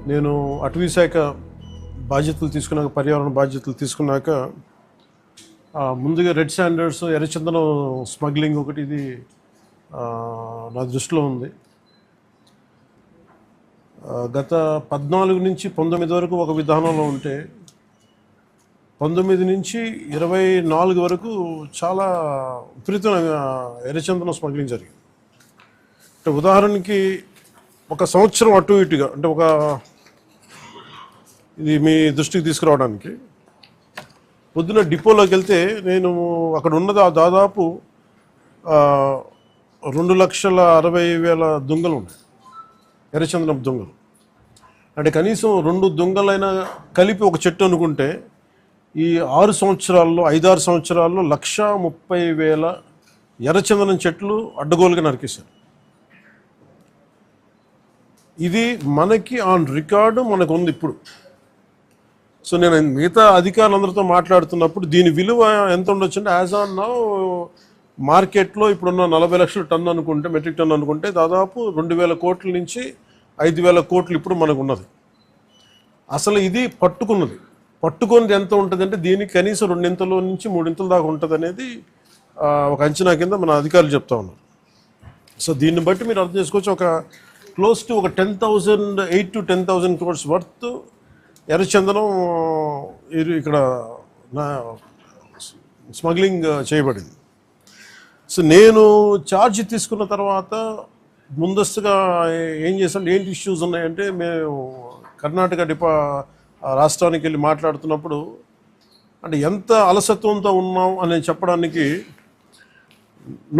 నేను అటవీ శాఖ బాధ్యతలు తీసుకున్నాక, పర్యావరణ బాధ్యతలు తీసుకున్నాక ముందుగా రెడ్ శాండర్స్, ఎర్రచందనం స్మగ్లింగ్ ఒకటి ఇది నా దృష్టిలో ఉంది. గత 14 నుంచి 19 వరకు ఒక విధానంలో ఉంటే 19 నుంచి 24 వరకు చాలా విపరీతమైన ఎర్రచందనం స్మగ్లింగ్ జరిగింది. అంటే ఉదాహరణకి ఒక సంవత్సరం అటు ఇటుగా, అంటే ఇది మీ దృష్టికి తీసుకురావడానికి, పొద్దున డిపోలోకి వెళ్తే నేను అక్కడ ఉన్నది దాదాపు 2,60,000 దుంగలు ఉన్నాయి, ఎర్రచందనం దుంగలు. అంటే కనీసం 2 దుంగలైనా కలిపి ఒక చెట్టు అనుకుంటే ఈ 5-6 సంవత్సరాల్లో 1,30,000 ఎర్రచందనం చెట్లు అడ్డగోలుగా నరికేశారు. ఇది మనకి ఆన్ రికార్డు మనకు ఉంది ఇప్పుడు. సో నేను మిగతా అధికారులందరితో మాట్లాడుతున్నప్పుడు దీని విలువ ఎంత ఉండొచ్చు అంటే, యాజ్ ఆన్ నౌ మార్కెట్లో ఇప్పుడున్న 40 లక్షల టన్ను అనుకుంటే, మెట్రిక్ టన్ను అనుకుంటే, దాదాపు 2,000 కోట్ల నుంచి 5,000 కోట్లు ఇప్పుడు మనకు ఉన్నది. అసలు ఇది పట్టుకున్నది ఎంత ఉంటుంది అంటే, దీనికి కనీసం 2 నుంచి 3 దాకా ఉంటుంది అనేది ఒక అంచనా కింద మన అధికారులు చెప్తా ఉన్నారు. సో దీన్ని బట్టి మీరు అర్థం చేసుకోవచ్చు, ఒక క్లోజ్ టు ఒక 8,000 to 10,000 crores వర్త్ ఎర్రచందనం ఇక్కడ స్మగ్లింగ్ చేయబడింది. సో నేను ఛార్జ్ తీసుకున్న తర్వాత ముందస్తుగా ఏం చేసాం, ఏంటి ఇష్యూస్ ఉన్నాయంటే, మేము కర్ణాటక రాష్ట్రానికి వెళ్ళి మాట్లాడుతున్నప్పుడు, అంటే ఎంత అలసత్వంతో ఉన్నాం అని చెప్పడానికి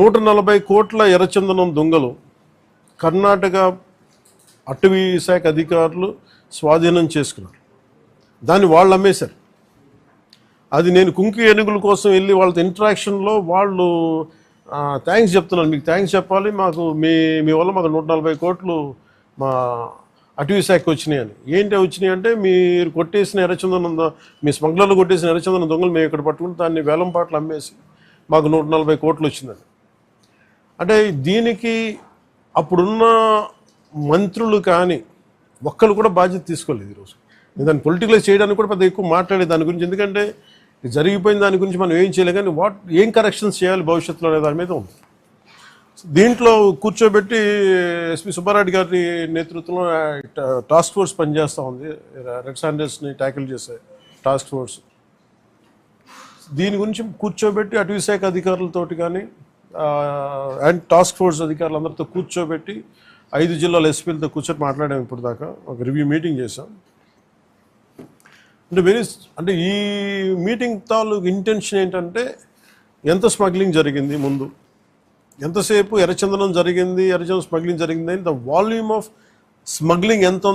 140 కోట్ల ఎర్రచందనం దొంగలు కర్ణాటక అటవీ శాఖ అధికారులు స్వాధీనం చేసుకున్నారు. దాన్ని వాళ్ళు అమ్మేశారు. అది నేను కుంకి ఏనుగుల కోసం వెళ్ళి వాళ్ళతో ఇంటరాక్షన్లో వాళ్ళు థ్యాంక్స్ చెప్తున్నాను, మీకు థ్యాంక్స్ చెప్పాలి, మాకు మీ వల్ల మాకు 140 కోట్లు మా అటవీ శాఖకి వచ్చినాయి అని. ఏంటి వచ్చినాయి అంటే, మీరు కొట్టేసిన ఎర్రచందనం, మీ స్మగ్లర్లు కొట్టేసిన ఎర్రచందనం దొంగలు మేము ఇక్కడ పట్టుకుని దాన్ని వేలం పాటలు అమ్మేసి మాకు 140 కోట్లు వచ్చిందని. అంటే దీనికి అప్పుడున్న మంత్రులు కానీ ఒక్కరు కూడా బాధ్యత తీసుకోలేదు ఈరోజు. దాన్ని పొలిటికలైజ్ చేయడానికి కూడా పెద్ద ఎక్కువ మాట్లాడే దాని గురించి, ఎందుకంటే జరిగిపోయిన దాని గురించి మనం ఏం చేయలేం, కానీ ఏం కరెక్షన్స్ చేయాలి భవిష్యత్తులో అనే దాని మీద ఉంది. దీంట్లో కూర్చోబెట్టి ఎస్పీ సుబ్బారెడ్డి గారి నేతృత్వంలో టాస్క్ ఫోర్స్ పనిచేస్తూ ఉంది, రెడ్ శాండర్స్ని ట్యాకిల్ చేసే టాస్క్ ఫోర్స్. దీని గురించి కూర్చోబెట్టి అటవీ శాఖ అధికారులతోటి కానీ అండ్ టాస్క్ ఫోర్స్ అధికారులందరితో కూర్చోబెట్టి 5 జిల్లాల ఎస్పీలతో కూర్చొని మాట్లాడాము. ఇప్పుడు దాకా ఒక రివ్యూ మీటింగ్ చేశాం. అంటే ఈ మీటింగ్ తాలూకు ఇంటెన్షన్ ఏంటంటే, ఎంత స్మగ్లింగ్ జరిగింది, ముందు ఎంతసేపు ఎర్రచందనం జరిగింది, ఎర్రచందనం స్మగ్లింగ్ జరిగింది, ద వాల్యూమ్ ఆఫ్ స్మగ్లింగ్ ఎంత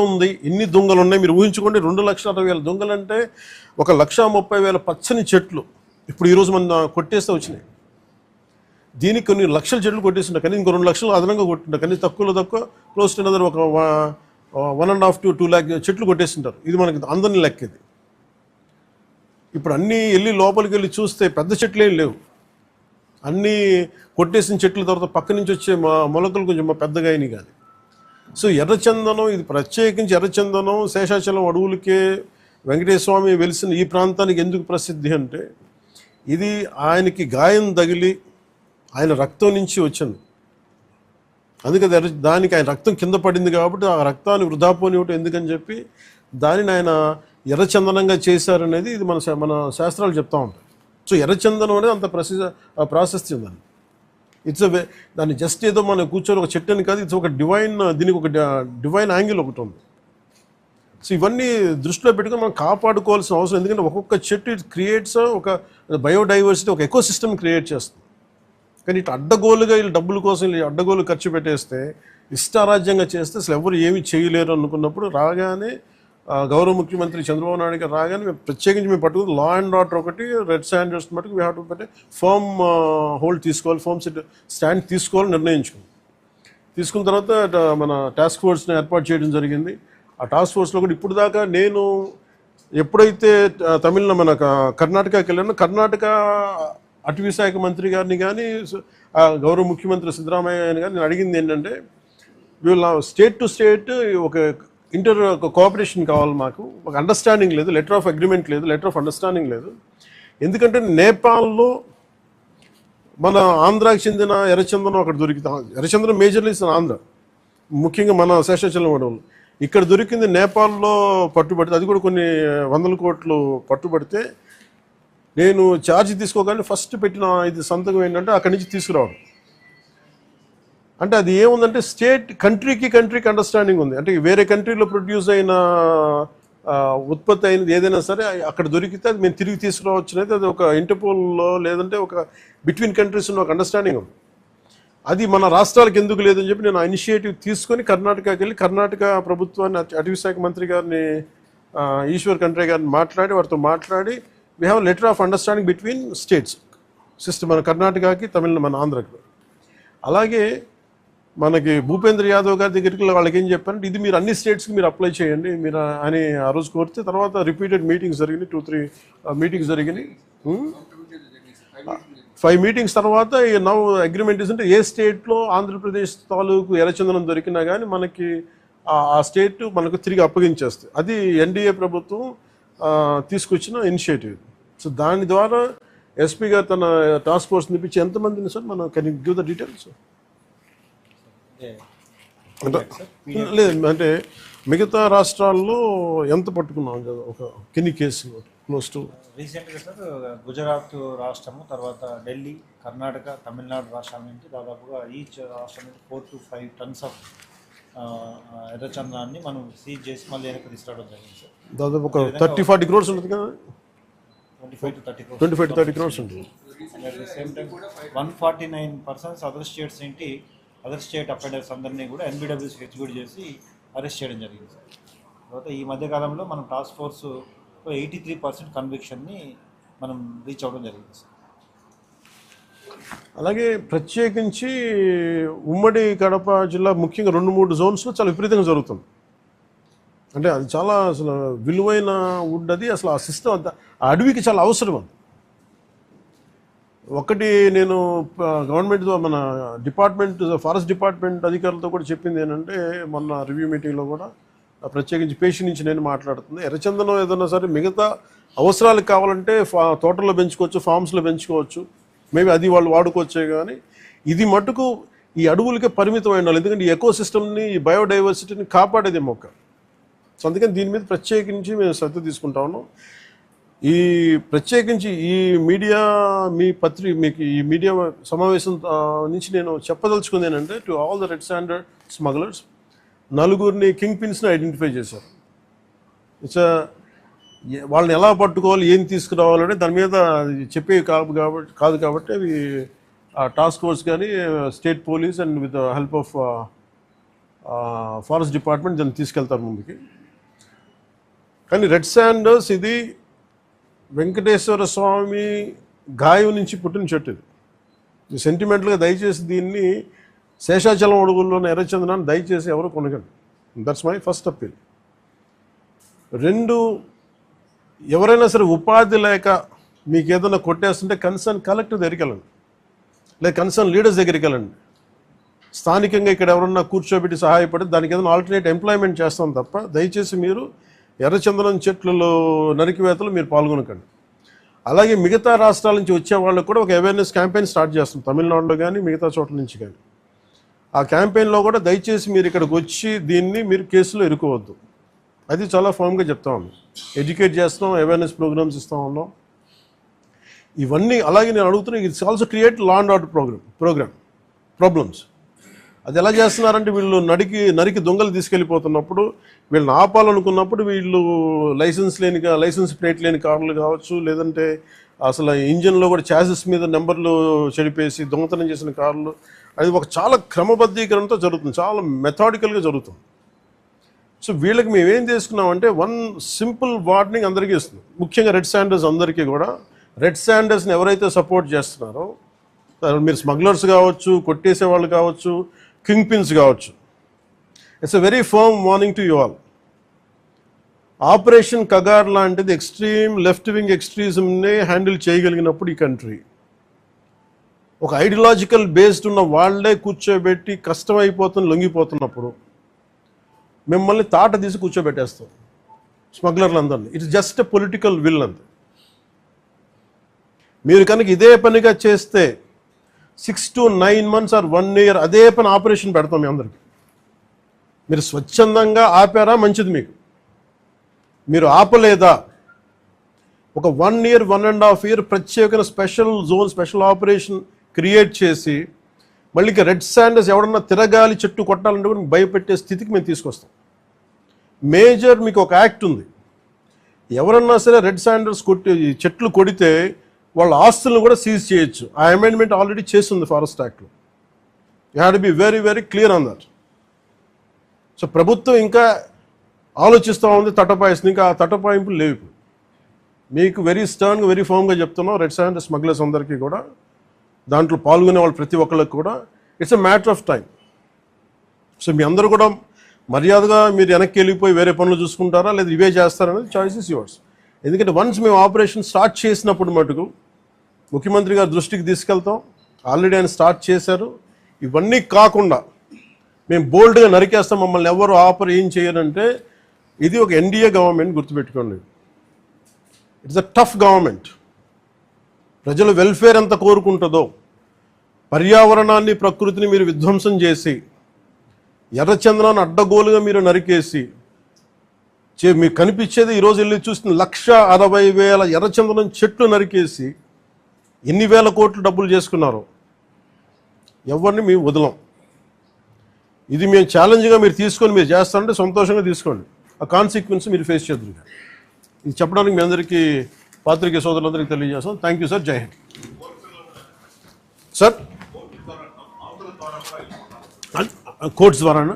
ఉంది, ఎన్ని దొంగలు ఉన్నాయి మీరు ఊహించుకోండి. 2,60,000 దొంగలు అంటే 1,30,000 పచ్చని చెట్లు ఇప్పుడు ఈరోజు మన కొట్టేస్తే వచ్చినాయి. దీనికి కొన్ని లక్షల చెట్లు కొట్టేస్తుంటారు, కానీ ఇంకో 2 లక్షలు అదనంగా కొట్టింటారు, కానీ తక్కువ క్లోజ్ టు ఒక 1.5 to 2 lakh చెట్లు కొట్టేస్తుంటారు. ఇది మనకి అందరినీ లెక్క. ఇది ఇప్పుడు అన్నీ వెళ్ళి లోపలికి వెళ్ళి చూస్తే పెద్ద చెట్లు ఏం లేవు, అన్నీ కొట్టేసిన చెట్ల తర్వాత పక్క నుంచి వచ్చే మొలకలు కొంచెం పెద్దగా అయినాయి. కానీ సో ఎర్రచందనం, ఇది ప్రత్యేకించి ఎర్రచందనం శేషాచలం అడవులకే వెంకటేశ్వర స్వామి వెలిసిన ఈ ప్రాంతానికి ఎందుకు ప్రసిద్ధి అంటే, ఇది ఆయనకి గాయం తగిలి ఆయన రక్తం నుంచి వచ్చింది. అందుకని దానికి ఆయన రక్తం కింద పడింది కాబట్టి ఆ రక్తాన్ని వృధా పోనివ్వటం ఎందుకని చెప్పి దానిని ఆయన ఎర్రచందనంగా చేశారనేది ఇది మన శాస్త్రాలు చెప్తూ ఉంటాయి. సో ఎర్రచందనం అనేది అంత ప్రాశస్త్యం దాన్ని. దాన్ని జస్ట్ ఏదో మనం కూర్చొని ఒక చెట్టు అని కాదు, ఇట్స్ ఒక డివైన్, దీనికి ఒక డివైన్ యాంగిల్ ఒకటి ఉంది. సో ఇవన్నీ దృష్టిలో పెట్టుకుని మనం కాపాడుకోవాల్సిన అవసరం, ఎందుకంటే ఒక్కొక్క చెట్టు ఇట్ క్రియేట్స్ ఒక బయోడైవర్సిటీ, ఒక ఎకో సిస్టమ్ క్రియేట్ చేస్తుంది. కానీ ఇటు అడ్డగోలుగా వీళ్ళు డబ్బుల కోసం అడ్డగోలు ఖర్చు పెట్టేస్తే, ఇష్టారాజ్యంగా చేస్తే అసలు ఎవరు ఏమీ చేయలేరు అనుకున్నప్పుడు రాగానే గౌరవ ముఖ్యమంత్రి చంద్రబాబు నాయుడు గారు రాగానే ప్రత్యేకించి మేము పట్టుకుని లా అండ్ ఆర్డర్ ఒకటి, రెడ్ శాండర్స్ మటుకు వీ హ్యావ్ టు పెట్టి ఫర్మ్ హోల్డ్ తీసుకోవాలి, ఫర్మ్ స్టాండ్ తీసుకోవాలని తీసుకున్న తర్వాత మన టాస్క్ ఫోర్స్ని ఏర్పాటు చేయడం జరిగింది. ఆ టాస్క్ ఫోర్స్లో కూడా ఇప్పుడు దాకా నేను ఎప్పుడైతే మన కర్ణాటకకి వెళ్ళానో, కర్ణాటక అటవీ శాఖ మంత్రి గారిని కానీ గౌరవ ముఖ్యమంత్రి సిద్ధరామయ్య గారిని కానీ నేను అడిగింది ఏంటంటే, వీళ్ళ స్టేట్ టు స్టేట్ ఒక కోఆపరేషన్ కావాలి, మాకు ఒక అండర్స్టాండింగ్ లేదు, లెటర్ ఆఫ్ అగ్రిమెంట్ లేదు, లెటర్ ఆఫ్ అండర్స్టాండింగ్ లేదు. ఎందుకంటే నేపాల్లో మన ఆంధ్రాకి చెందిన ఎర్రచందనం అక్కడ దొరికితే, ఎర్రచందనం మేజర్లీ ఆంధ్ర, ముఖ్యంగా మన శేషాచలం అడవులు, ఇక్కడ దొరికింది నేపాల్లో పట్టుబడితే, అది కూడా కొన్ని 100 కోట్లు పట్టుబడితే, నేను ఛార్జ్ తీసుకోగానే ఫస్ట్ పెట్టిన ఇది సంతకం ఏంటంటే అక్కడి నుంచి తీసుకురావడం. అంటే అది ఏముందంటే కంట్రీకి అండర్స్టాండింగ్ ఉంది. అంటే వేరే కంట్రీలో ప్రొడ్యూస్ అయిన ఉత్పత్తి అయినది ఏదైనా సరే అక్కడ దొరికితే అది మేము తిరిగి తీసుకురావచ్చు అనేది అది ఒక ఇంటర్పోల్లో లేదంటే ఒక బిట్వీన్ కంట్రీస్ ఉన్న ఒక అండర్స్టాండింగ్ ఉంది. అది మన రాష్ట్రాలకు ఎందుకు లేదని చెప్పి నేను ఆ ఇనిషియేటివ్ తీసుకొని కర్ణాటకకి వెళ్ళి కర్ణాటక ప్రభుత్వాన్ని, అటవీ శాఖ మంత్రి గారిని ఈశ్వర్ ఖండ్రే గారిని వారితో మాట్లాడి we have letter of understanding between states system, మన కర్ణాటకకి మన ఆంధ్రకి. అలాగే మనకి భూపేంద్ర యాదవ్ గారి దగ్గరికి వాళ్ళకి ఏం చెప్పారంటే ఇది మీరు అన్ని స్టేట్స్కి మీరు అప్లై చేయండి మీరు అని ఆ రోజు కోరితే, తర్వాత రిపీటెడ్ మీటింగ్స్ జరిగినాయి, 2-3 మీటింగ్స్ జరిగినాయి, 5 మీటింగ్స్ తర్వాత నౌ అగ్రిమెంట్ అంటే ఏ స్టేట్లో ఆంధ్రప్రదేశ్ తాలూకు ఎర్రచందనం దొరికినా కానీ మనకి ఆ స్టేట్ మనకు తిరిగి అప్పగించేస్తుంది. అది ఎన్డీఏ ప్రభుత్వం తీసుకొచ్చిన ఇనిషియేటివ్. సో దాని ద్వారా ఎస్పీ గారు తన టాస్క్ ఫోర్స్ నిపించి ఎంతమందిని సార్ మనం can you give the details? లేదు అంటే మిగతా రాష్ట్రాల్లో ఎంత పట్టుకున్నాం కదా, ఒక కిన్ని కేసులు క్లోజ్ టు రీసెంట్గా సార్ గుజరాత్ రాష్ట్రము, తర్వాత ఢిల్లీ, కర్ణాటక, తమిళనాడు రాష్ట్రాల నుంచి దాదాపుగా ఈచ్ రాష్ట్రం నుంచి 4 to 5 tons ఆఫ్ ఎర్రచందనాన్ని మనం సీజ్ చేసి మళ్ళీ వెనక్కి తీసుకురావడం జరిగింది సార్. దాదాపు ఒక 30-40 crores ఉంటుంది కదా, 25 to 30 crores. 25 to 30 crores ఉంటుంది. At the same time 149 persons other states ఏంటి అదర్ స్టేట్ అఫెండర్స్ అందరినీ కూడా ఎన్బిడబ్ల్యూస్ ఎగ్జిక్యూట్ చేసి అరెస్ట్ చేయడం జరిగింది సార్. తర్వాత ఈ మధ్యకాలంలో మనం టాస్క్ ఫోర్స్ 83% కన్విక్షన్ని మనం రీచ్ అవ్వడం జరిగింది సార్. అలాగే ప్రత్యేకించి ఉమ్మడి కడప జిల్లా ముఖ్యంగా 2-3 జోన్స్లో చాలా విపరీతంగా జరుగుతుంది. అంటే అది చాలా అసలు విలువైన వుడ్, అది అసలు ఆ సిస్టమ్ అంతా ఆ అడవికి చాలా అవసరం. అది ఒకటి నేను గవర్నమెంట్ మన డిపార్ట్మెంట్ ఫారెస్ట్ డిపార్ట్మెంట్ అధికారులతో కూడా చెప్పింది ఏంటంటే, మొన్న రివ్యూ మీటింగ్లో కూడా ప్రత్యేకించి పేషి నుంచి నేను మాట్లాడుతుంది, ఎర్రచందనం ఏదైనా సరే మిగతా అవసరాలకు కావాలంటే తోటల్లో పెంచుకోవచ్చు, ఫార్మ్స్లో పెంచుకోవచ్చు, మేబీ అది వాళ్ళు వాడుకోవచ్చే, కానీ ఇది మటుకు ఈ అడవులకే పరిమితం అయి ఉండాలి. ఎందుకంటే ఈ ఎకో సిస్టమ్ని, ఈ బయోడైవర్సిటీని కాపాడేది మొక్క. సో అందుకని దీని మీద ప్రత్యేకించి మేము శ్రద్ధ తీసుకుంటా ఉన్నాం. ఈ ప్రత్యేకించి ఈ మీడియా మీకు ఈ మీడియా సమావేశం నుంచి నేను చెప్పదలుచుకుంది ఏంటంటే, to all the red sander smugglers, 4 కింగ్ పిన్స్ని ఐడెంటిఫై చేశారు. ఇట్స్ వాళ్ళని ఎలా పట్టుకోవాలి, ఏం తీసుకురావాలంటే దాని మీద చెప్పేవి కాదు కాబట్టి అవి టాస్క్ ఫోర్స్ కానీ state police and with help of forest department దాన్ని తీసుకెళ్తారు ముందుకి. కానీ రెడ్ శాండర్స్ ఇది వెంకటేశ్వర స్వామి గాయం నుంచి పుట్టిన చెట్టు. ఇది సెంటిమెంటల్గా దయచేసి దీన్ని శేషాచలం అడుగుల్లోని ఎర్రచందనాన్ని దయచేసి ఎవరు కొనగండి. That's my first appeal. 2, ఎవరైనా సరే ఉపాధి లేక మీకు ఏదైనా కొట్టేస్తుంటే కన్సర్న్ కలెక్టర్ దగ్గరికి వెళ్ళండి, లేదా కన్సర్న్ లీడర్స్ దగ్గరికి వెళ్ళండి. స్థానికంగా ఇక్కడ ఎవరన్నా కూర్చోబెట్టి సహాయపడి దానికి ఏదైనా ఆల్టర్నేట్ ఎంప్లాయ్మెంట్ చేస్తాం తప్ప దయచేసి మీరు ఎర్రచందనం చెట్లలో నరికివేతలు మీరు పాల్గొనకండి. అలాగే మిగతా రాష్ట్రాల నుంచి వచ్చే వాళ్ళకు కూడా ఒక అవేర్నెస్ క్యాంపెయిన్ స్టార్ట్ చేస్తాం, తమిళనాడులో కానీ మిగతా చోట్ల నుంచి కానీ. ఆ క్యాంపెయిన్లో కూడా దయచేసి మీరు ఇక్కడికి వచ్చి దీన్ని మీరు కేసులో ఇరుకోవద్దు, అది చాలా ఫామ్గా చెప్తా ఉన్నాం. ఎడ్యుకేట్ చేస్తున్నాం, అవేర్నెస్ ప్రోగ్రామ్స్ ఇస్తూ ఉన్నాం, ఇవన్నీ. అలాగే నేను అడుగుతున్నా, it's also create law and order problems. అది ఎలా చేస్తున్నారంటే, వీళ్ళు నరికి దొంగలు తీసుకెళ్ళిపోతున్నప్పుడు వీళ్ళని ఆపాలనుకున్నప్పుడు వీళ్ళు లైసెన్స్ ప్లేట్ లేని కార్లు కావచ్చు, లేదంటే అసలు ఇంజిన్లో కూడా చాసిస్ మీద నెంబర్లు చెడిపేసి దొంగతనం చేసిన కార్లు, అది ఒక చాలా క్రమబద్ధీకరణతో జరుగుతుంది, చాలా మెథాడికల్గా జరుగుతుంది. సో వీళ్ళకి మేమేం చేసుకున్నామంటే, 1 సింపుల్ వార్నింగ్ అందరికీ ఇస్తుంది, ముఖ్యంగా రెడ్ శాండర్స్ అందరికీ కూడా. రెడ్ శాండర్స్ని ఎవరైతే సపోర్ట్ చేస్తున్నారో, మీరు స్మగ్లర్స్ కావచ్చు, కొట్టేసే వాళ్ళు కావచ్చు, కింగ్ పిన్స్ కావచ్చు, it's a very firm warning to you all. Operation Kagar లాంటిది ఎక్స్ట్రీమ్ లెఫ్ట్ వింగ్ ఎక్స్ట్రీజంనే హ్యాండిల్ చేయగలిగినప్పుడు ఈ కంట్రీ, ఒక ఐడియాలజికల్ బేస్డ్ ఉన్న వాళ్ళే కూర్చోబెట్టి కష్టమైపోతున్న లొంగిపోతున్నప్పుడు, మిమ్మల్ని తాట తీసి కూర్చోబెట్టేస్తాం స్మగ్లర్లందరినీ. It's just a political will అంతే. మీరు కనుక ఇదే పనిగా చేస్తే 6 to 9 months ఆర్ 1 year అదే పని ఆపరేషన్ పెడతాం మీ అందరికి. మీరు స్వచ్ఛందంగా ఆపారా మంచిది, మీకు మీరు ఆపలేదా ఒక 1 year 1.5 year ప్రత్యేకమైన special zone special operation create చేసి మళ్ళీ రెడ్ శాండర్స్ ఎవడన్నా తిరగాలి చెట్టు కొట్టాలంటే కూడా భయపెట్టే స్థితికి మేము తీసుకొస్తాం. మేజర్ మీకు ఒక యాక్ట్ ఉంది, ఎవరన్నా సరే రెడ్ శాండర్స్ చెట్లు కొడితే వాళ్ళ ఆస్తులను కూడా సీజ్ చేయొచ్చు. ఆ అమెండ్మెంట్ ఆల్రెడీ చేస్తుంది ఫారెస్ట్ యాక్ట్లో. You have to be very very clear on that. So ప్రభుత్వం ఇంకా ఆలోచిస్తూ ఉంది తటపాయిస్తుంది, ఇంకా ఆ తటపాయింపులు లేవు. మీకు వెరీ స్టర్న్గా వెరీ ఫర్మ్గా చెప్తున్నాం, రెడ్ శాండర్స్ స్మగ్లర్స్ అందరికీ కూడా, దాంట్లో పాల్గొనే వాళ్ళు ప్రతి ఒక్కళ్ళకి కూడా it's a matter of time. So మీ అందరూ కూడా మర్యాదగా మీరు వెనక్కి వెళ్ళిపోయి వేరే పనులు చూసుకుంటారా లేదా ఇవే చేస్తారనేది చాయిస్ ఇస్ యువర్స్. ఎందుకంటే వన్స్ మేము ఆపరేషన్ స్టార్ట్ చేసినప్పుడు మటుకు ముఖ్యమంత్రి గారి దృష్టికి తీసుకెళ్తాం, ఆల్రెడీ ఆయన స్టార్ట్ చేశారు. ఇవన్నీ కాకుండా మేము బోల్డ్గా నరికేస్తాం, మమ్మల్ని ఎవరు ఆపర్ ఏం చేయరంటే ఇది ఒక ఎన్డీఏ గవర్నమెంట్, గుర్తుపెట్టుకోండి. It's a tough government. ప్రజల వెల్ఫేర్ ఎంత కోరుకుంటుందో, పర్యావరణాన్ని ప్రకృతిని మీరు విధ్వంసం చేసి ఎర్రచందనాన్ని అడ్డగోలుగా మీరు నరికేసి మీకు కనిపించేది ఈరోజు వెళ్ళి చూస్తున్న 1,60,000 ఎర్రచందనం చెట్లు నరికేసి ఎన్ని వేల కోట్లు డబ్బులు చేసుకున్నారో ఎవరిని మేము వదలం. ఇది మేము ఛాలెంజ్గా మీరు తీసుకొని మీరు చేస్తారంటే సంతోషంగా తీసుకోండి, ఆ కాన్సిక్వెన్స్ మీరు ఫేస్ చేద్దరు. ఇది చెప్పడానికి మీ అందరికీ పాత్రికేయ సోదరులందరికీ తెలియజేస్తాం. Thank you sir. Jai Hind sir. Courts ద్వారానా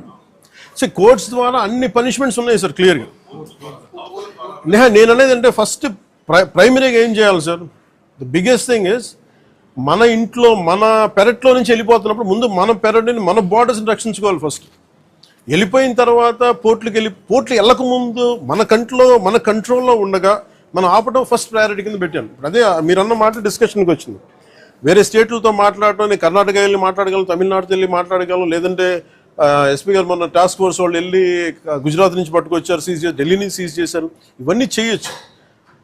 సార్? కోర్ట్స్ ద్వారా అన్ని పనిష్మెంట్స్ ఉన్నాయి సార్ క్లియర్గా. నేను అనేది అంటే ఫస్ట్ ప్రైమరీగా ఏం చేయాలి sir? The biggest thing is మన ఇంట్లో మన పెరట్లో నుంచి వెళ్ళిపోతున్నప్పుడు ముందు మన పెరట్ని మన బార్డర్స్ని రక్షించుకోవాలి ఫస్ట్. వెళ్ళిపోయిన తర్వాత పోర్ట్లు వెళ్ళక ముందు మన కంట్రోల్లో ఉండగా మనం ఆపడం ఫస్ట్ ప్రయారిటీ కింద పెట్టాను. ఇప్పుడు అదే మీరన్న మాట డిస్కషన్కి వచ్చింది. వేరే స్టేట్లతో మాట్లాడటం, నేను కర్ణాటక వెళ్ళి మాట్లాడగలను, తమిళనాడుతో వెళ్ళి మాట్లాడగలను, లేదంటే ఎస్పీ గారు మొన్న టాస్క్ ఫోర్స్ వాళ్ళు వెళ్ళి గుజరాత్ నుంచి పట్టుకొచ్చారు, సీజ్ చేశారు, ఢిల్లీ నుంచి సీజ్ చేశారు. ఇవన్నీ చేయొచ్చు,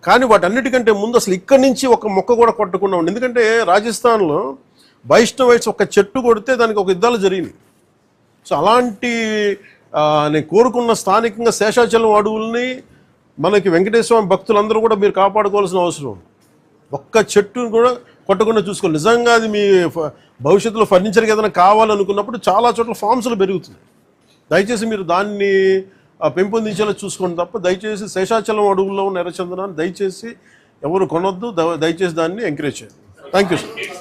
కానీ వాటన్నిటికంటే ముందు అసలు ఇక్కడి నుంచి ఒక మొక్క కూడా కొట్టకుండా ఉండి. ఎందుకంటే రాజస్థాన్లో వైష్ణవైట్స్ ఒక చెట్టు కొడితే దానికి ఒక యుద్ధాలు జరిగినాయి. సో అలాంటి నేను కోరుకున్న స్థానికంగా శేషాచలం అడవుల్ని మనకి వెంకటేశ్వర భక్తులందరూ కూడా మీరు కాపాడుకోవాల్సిన అవసరం. ఒక్క చెట్టును కూడా కొట్టకుండా చూసుకోవాలి. నిజంగా అది మీ భవిష్యత్తులో ఫర్నిచర్కి ఏదైనా కావాలనుకున్నప్పుడు చాలా చోట్ల ఫామ్స్లు పెరుగుతున్నాయి. దయచేసి మీరు దాన్ని పెంపొందించేలా చూసుకోండి తప్ప దయచేసి శేషాచలం అడవుల్లో ఉన్న ఎర్రచందనాన్ని దయచేసి ఎవరు కొనొద్దు, దయచేసి దాన్ని ఎంకరేజ్ చేయండి. Thank you sir.